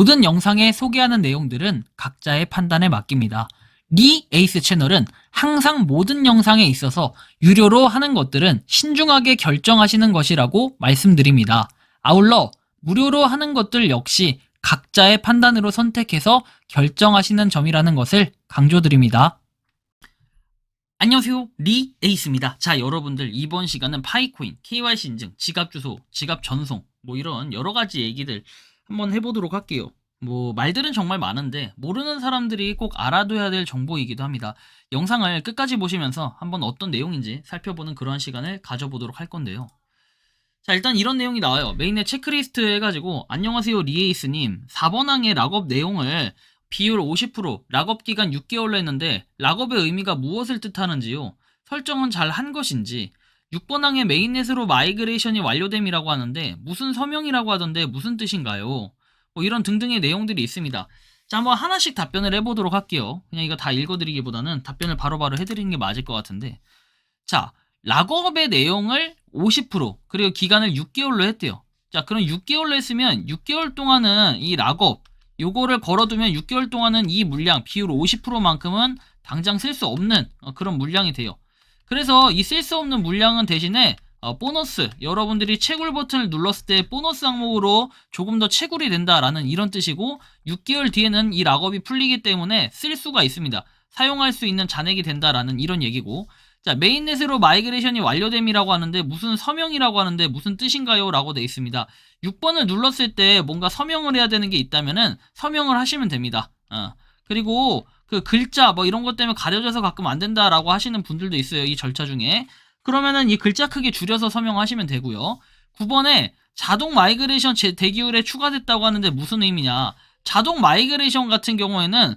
모든 영상에 소개하는 내용들은 각자의 판단에 맡깁니다. 리 에이스 채널은 항상 모든 영상에 있어서 유료로 하는 것들은 신중하게 결정하시는 것이라고 말씀드립니다. 아울러 무료로 하는 것들 역시 각자의 판단으로 선택해서 결정하시는 점이라는 것을 강조드립니다. 안녕하세요, 리 에이스입니다. 자, 여러분들 이번 시간은 파이코인, KYC 인증, 지갑 주소, 지갑 전송 이런 여러가지 얘기들 한번 해보도록 할게요. 말들은 정말 많은데 모르는 사람들이 꼭 알아둬야 될 정보이기도 합니다. 영상을 끝까지 보시면서 한번 어떤 내용인지 살펴보는 그런 시간을 가져보도록 할 건데요. 자, 일단 이런 내용이 나와요. 메인에 체크리스트 해가지고 안녕하세요 리에이스님, 4번 항의 락업 내용을 비율 50%, 락업 기간 6개월로 했는데 락업의 의미가 무엇을 뜻하는지요? 설정은 잘 한 것인지. 6번 항의 메인넷으로 마이그레이션이 완료됨이라고 하는데 무슨 서명이라고 하던데 무슨 뜻인가요? 이런 등등의 내용들이 있습니다. 자, 한번 하나씩 답변을 해보도록 할게요. 그냥 이거 다 읽어드리기보다는 답변을 바로바로 해드리는 게 맞을 것 같은데, 자, 락업의 내용을 50% 그리고 기간을 6개월로 했대요. 자, 그럼 6개월로 했으면 6개월 동안은 이 락업 요거를 걸어두면 6개월 동안은 이 물량 비율 50%만큼은 당장 쓸 수 없는 그런 물량이 돼요. 그래서 이 쓸 수 없는 물량은 대신에 보너스, 여러분들이 채굴 버튼을 눌렀을 때 보너스 항목으로 조금 더 채굴이 된다라는 이런 뜻이고, 6개월 뒤에는 이 락업이 풀리기 때문에 쓸 수가 있습니다. 사용할 수 있는 잔액이 된다라는 이런 얘기고, 자, 메인넷으로 마이그레이션이 완료됨이라고 하는데 무슨 서명이라고 하는데 무슨 뜻인가요? 라고 돼 있습니다. 6번을 눌렀을 때 뭔가 서명을 해야 되는 게 있다면은 서명을 하시면 됩니다. 그리고 그 글자 이런 것 때문에 가려져서 가끔 안 된다라고 하시는 분들도 있어요. 이 절차 중에. 그러면은 이 글자 크기 줄여서 서명하시면 되고요. 9번에 자동 마이그레이션 대기율에 추가됐다고 하는데 무슨 의미냐. 자동 마이그레이션 같은 경우에는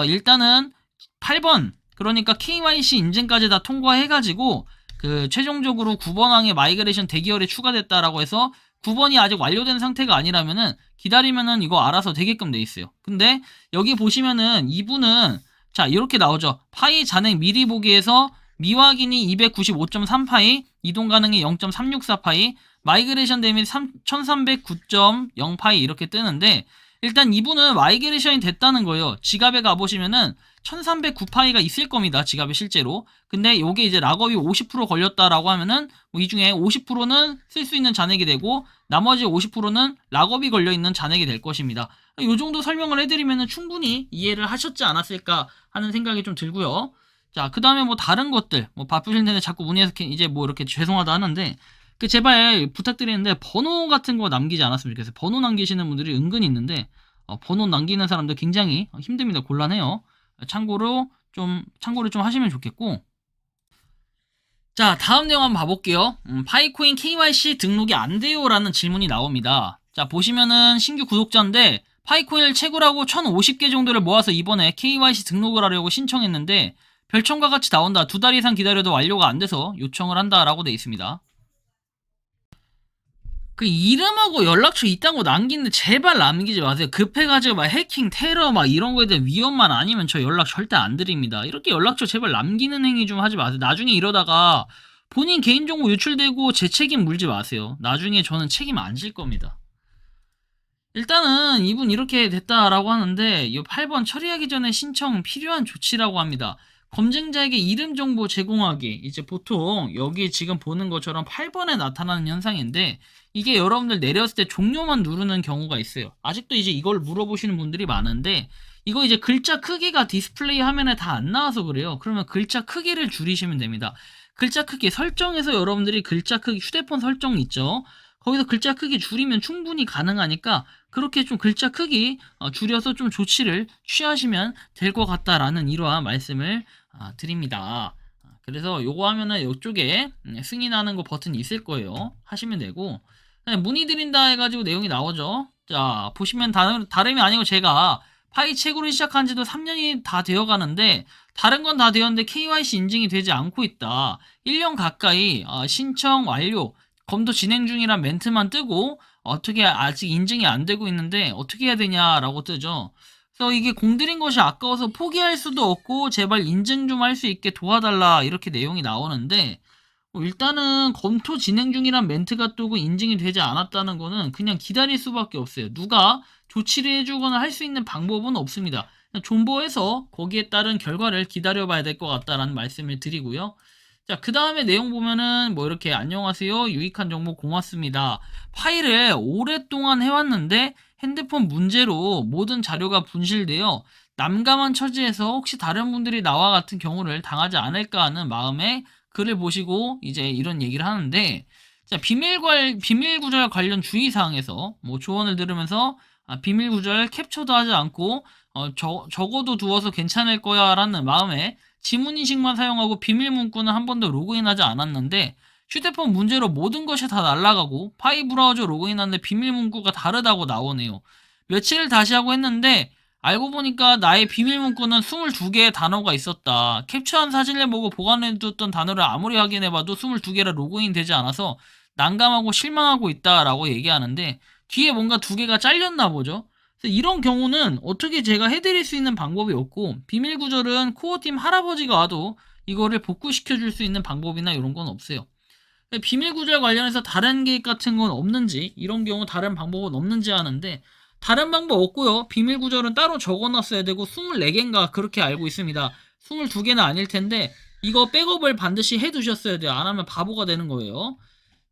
일단은 8번 그러니까 KYC 인증까지 다 통과해가지고 그 최종적으로 9번 항의 마이그레이션 대기열에 추가됐다라고 해서 9번이 아직 완료된 상태가 아니라면은 기다리면은 이거 알아서 되게끔 돼 있어요. 근데 여기 보시면은 이분은 자, 이렇게 나오죠. 파이 잔액 미리 보기에서 미확인이 295.3파이, 이동 가능이 0.364파이, 마이그레이션 데밋 1309.0파이 이렇게 뜨는데, 일단 이분은 마이그레이션이 됐다는 거예요. 지갑에 가보시면은 1309파이가 있을 겁니다. 지갑에 실제로. 근데 요게 이제 락업이 50% 걸렸다라고 하면은 이 중에 50%는 쓸 수 있는 잔액이 되고 나머지 50%는 락업이 걸려있는 잔액이 될 것입니다. 요 정도 설명을 해드리면은 충분히 이해를 하셨지 않았을까 하는 생각이 좀 들고요. 자, 그 다음에 다른 것들, 바쁘실 텐데 자꾸 문의해서 이제 이렇게 죄송하다 하는데, 제발 부탁드리는데 번호 같은 거 남기지 않았으면 좋겠어요. 번호 남기시는 분들이 은근히 있는데, 번호 남기는 사람들 굉장히 힘듭니다. 곤란해요. 참고를 좀 하시면 좋겠고. 자, 다음 내용 한번 봐볼게요. 파이코인 KYC 등록이 안 돼요 라는 질문이 나옵니다. 자, 보시면은 신규 구독자인데 파이코인을 채굴하고 1050개 정도를 모아서 이번에 KYC 등록을 하려고 신청했는데 별첨과 같이 나온다. 2달 이상 기다려도 완료가 안 돼서 요청을 한다라고 돼 있습니다. 그 이름하고 연락처 이딴 거 남기는데 제발 남기지 마세요. 급해가지고 해킹, 테러 이런 거에 대한 위험만 아니면 저 연락 절대 안 드립니다. 이렇게 연락처 제발 남기는 행위 좀 하지 마세요. 나중에 이러다가 본인 개인정보 유출되고 제 책임 물지 마세요. 나중에 저는 책임 안 질 겁니다. 일단은 이분 이렇게 됐다라고 하는데 이 8번 처리하기 전에 신청 필요한 조치라고 합니다. 검증자에게 이름 정보 제공하기. 이제 보통 여기 지금 보는 것처럼 8번에 나타나는 현상인데 이게 여러분들 내렸을 때 종료만 누르는 경우가 있어요. 아직도 이제 이걸 물어보시는 분들이 많은데 이거 이제 글자 크기가 디스플레이 화면에 다 안 나와서 그래요. 그러면 글자 크기를 줄이시면 됩니다. 글자 크기 설정에서 여러분들이 글자 크기 휴대폰 설정 있죠. 거기서 글자 크기 줄이면 충분히 가능하니까 그렇게 좀 글자 크기 줄여서 좀 조치를 취하시면 될 것 같다라는 이러한 말씀을 드립니다. 그래서 요거 하면은 이쪽에 승인하는 거 버튼이 있을 거예요. 하시면 되고, 문의드린다 해가지고 내용이 나오죠. 자, 보시면 다름이 아니고 제가 파이 채굴을 시작한 지도 3년이 다 되어 가는데 다른 건 다 되었는데 KYC 인증이 되지 않고 있다. 1년 가까이 신청 완료, 검토 진행 중이란 멘트만 뜨고 어떻게 아직 인증이 안 되고 있는데 어떻게 해야 되냐라고 뜨죠. 그래서 이게 공들인 것이 아까워서 포기할 수도 없고 제발 인증 좀 할 수 있게 도와달라 이렇게 내용이 나오는데, 일단은 검토 진행 중이란 멘트가 뜨고 인증이 되지 않았다는 거는 그냥 기다릴 수밖에 없어요. 누가 조치를 해주거나 할 수 있는 방법은 없습니다. 존버해서 거기에 따른 결과를 기다려봐야 될 것 같다라는 말씀을 드리고요. 자, 그 다음에 내용 보면은 뭐 이렇게 안녕하세요. 유익한 정보 고맙습니다. 파일을 오랫동안 해왔는데 핸드폰 문제로 모든 자료가 분실되어 난감한 처지에서 혹시 다른 분들이 나와 같은 경우를 당하지 않을까 하는 마음에 글을 보시고 이제 이런 얘기를 하는데, 자, 비밀 구절 관련 주의사항에서 뭐 조언을 들으면서 비밀 구절 캡처도 하지 않고 적어도 두어서 괜찮을 거야 라는 마음에 지문인식만 사용하고 비밀 문구는 한 번도 로그인하지 않았는데 휴대폰 문제로 모든 것이 다 날아가고 파이 브라우저 로그인하는데 비밀 문구가 다르다고 나오네요. 며칠을 다시 하고 했는데 알고 보니까 나의 비밀 문구는 22개의 단어가 있었다. 캡처한 사진을 보고 보관해뒀던 단어를 아무리 확인해봐도 22개라 로그인 되지 않아서 난감하고 실망하고 있다라고 얘기하는데 뒤에 뭔가 2개가 잘렸나 보죠. 그래서 이런 경우는 어떻게 제가 해드릴 수 있는 방법이 없고, 비밀 구절은 코어팀 할아버지가 와도 이거를 복구시켜 줄 수 있는 방법이나 이런 건 없어요. 비밀 구절 관련해서 다른 계획 같은 건 없는지, 이런 경우 다른 방법은 없는지 하는데 다른 방법 없고요. 비밀 구절은 따로 적어놨어야 되고 24개인가 그렇게 알고 있습니다. 22개는 아닐 텐데 이거 백업을 반드시 해두셨어야 돼요. 안 하면 바보가 되는 거예요.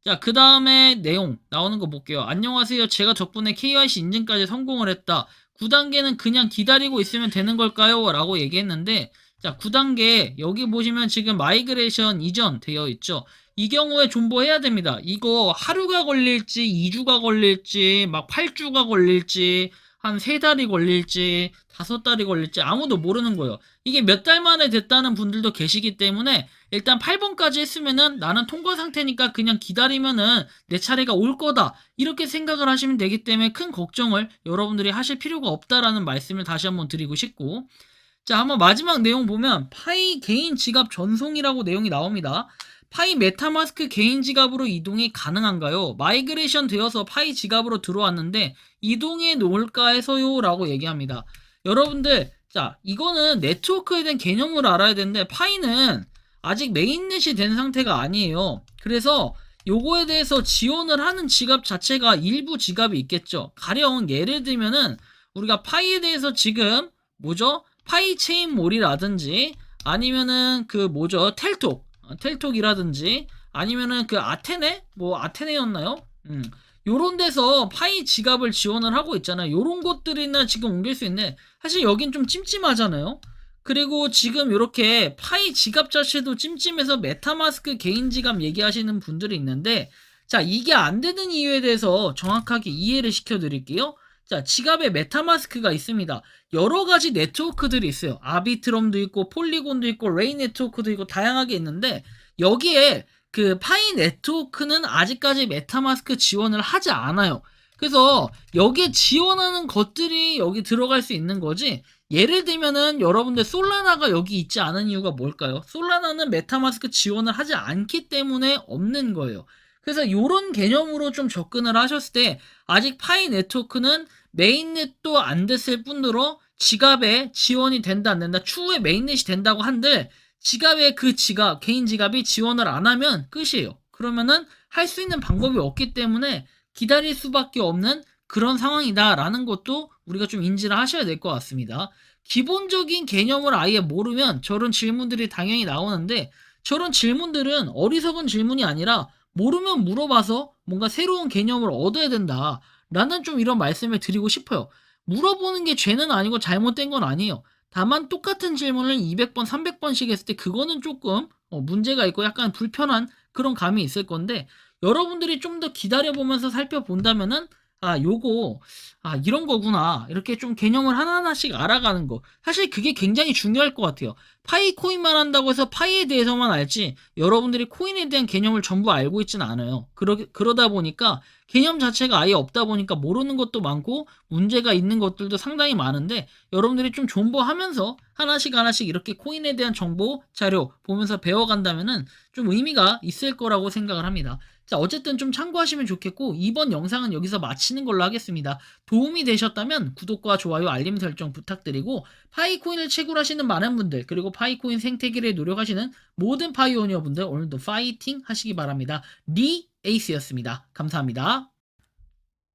자, 그 다음에 내용 나오는 거 볼게요. 안녕하세요. 제가 덕분에 KYC 인증까지 성공을 했다. 9단계는 그냥 기다리고 있으면 되는 걸까요? 라고 얘기했는데, 자, 9단계 여기 보시면 지금 마이그레이션 이전 되어 있죠. 이 경우에 존버해야 됩니다. 이거 하루가 걸릴지 2주가 걸릴지 막 8주가 걸릴지 한 3달이 걸릴지 5달이 걸릴지 아무도 모르는 거예요. 이게 몇 달 만에 됐다는 분들도 계시기 때문에 일단 8번까지 했으면은 나는 통과 상태니까 그냥 기다리면은 내 차례가 올 거다, 이렇게 생각을 하시면 되기 때문에 큰 걱정을 여러분들이 하실 필요가 없다라는 말씀을 다시 한번 드리고 싶고, 자, 한번 마지막 내용 보면 파이 개인 지갑 전송이라고 내용이 나옵니다. 파이 메타마스크 개인 지갑으로 이동이 가능한가요? 마이그레이션 되어서 파이 지갑으로 들어왔는데 이동해 놓을까 해서요 라고 얘기합니다. 여러분들, 자, 이거는 네트워크에 대한 개념을 알아야 되는데 파이는 아직 메인넷이 된 상태가 아니에요. 그래서 요거에 대해서 지원을 하는 지갑 자체가 일부 지갑이 있겠죠. 가령 예를 들면은 우리가 파이에 대해서 지금 뭐죠? 파이 체인몰이라든지 아니면은 그 뭐죠? 텔톡이라든지 아니면은 그 아테네였나요? 요런 데서 파이 지갑을 지원을 하고 있잖아요. 요런 것들이나 지금 옮길 수 있는데 사실 여긴 좀 찜찜하잖아요. 그리고 지금 이렇게 파이 지갑 자체도 찜찜해서 메타마스크 개인 지갑 얘기하시는 분들이 있는데, 자, 이게 안 되는 이유에 대해서 정확하게 이해를 시켜 드릴게요. 자, 지갑에 메타마스크가 있습니다. 여러 가지 네트워크들이 있어요. 아비트럼도 있고 폴리곤도 있고 레인 네트워크도 있고 다양하게 있는데 여기에 그 파이 네트워크는 아직까지 메타마스크 지원을 하지 않아요. 그래서 여기에 지원하는 것들이 여기 들어갈 수 있는 거지, 예를 들면은 여러분들 솔라나가 여기 있지 않은 이유가 뭘까요? 솔라나는 메타마스크 지원을 하지 않기 때문에 없는 거예요. 그래서 이런 개념으로 좀 접근을 하셨을 때 아직 파이 네트워크는 메인넷도 안 됐을 뿐더러 지갑에 지원이 된다 안 된다, 추후에 메인넷이 된다고 한들 지갑에 그 지갑, 개인 지갑이 지원을 안 하면 끝이에요. 그러면은 할 수 있는 방법이 없기 때문에 기다릴 수밖에 없는 그런 상황이다라는 것도 우리가 좀 인지를 하셔야 될 것 같습니다. 기본적인 개념을 아예 모르면 저런 질문들이 당연히 나오는데, 저런 질문들은 어리석은 질문이 아니라 모르면 물어봐서 뭔가 새로운 개념을 얻어야 된다 라는 좀 이런 말씀을 드리고 싶어요. 물어보는 게 죄는 아니고 잘못된 건 아니에요. 다만 똑같은 질문을 200번, 300번씩 했을 때 그거는 조금 문제가 있고 약간 불편한 그런 감이 있을 건데, 여러분들이 좀 더 기다려보면서 살펴본다면은 이런 거구나, 이렇게 좀 개념을 하나하나씩 알아가는 거, 사실 그게 굉장히 중요할 것 같아요. 파이 코인만 한다고 해서 파이에 대해서만 알지 여러분들이 코인에 대한 개념을 전부 알고 있지는 않아요. 그러다 보니까 개념 자체가 아예 없다 보니까 모르는 것도 많고 문제가 있는 것들도 상당히 많은데, 여러분들이 좀 존버하면서 하나씩 이렇게 코인에 대한 정보 자료 보면서 배워간다면은 좀 의미가 있을 거라고 생각을 합니다. 자, 어쨌든 좀 참고하시면 좋겠고, 이번 영상은 여기서 마치는 걸로 하겠습니다. 도움이 되셨다면 구독과 좋아요, 알림 설정 부탁드리고, 파이코인을 채굴하시는 많은 분들, 그리고 파이코인 생태계를 노력하시는 모든 파이오니어 분들 오늘도 파이팅 하시기 바랍니다. 리 에이스였습니다. 감사합니다.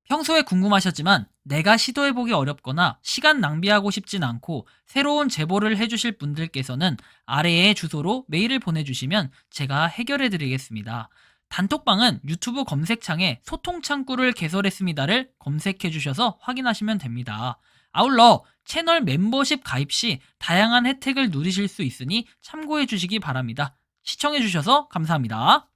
평소에 궁금하셨지만 내가 시도해보기 어렵거나 시간 낭비하고 싶진 않고 새로운 제보를 해주실 분들께서는 아래의 주소로 메일을 보내주시면 제가 해결해드리겠습니다. 단톡방은 유튜브 검색창에 소통창구를 개설했습니다를 검색해주셔서 확인하시면 됩니다. 아울러 채널 멤버십 가입 시 다양한 혜택을 누리실 수 있으니 참고해주시기 바랍니다. 시청해주셔서 감사합니다.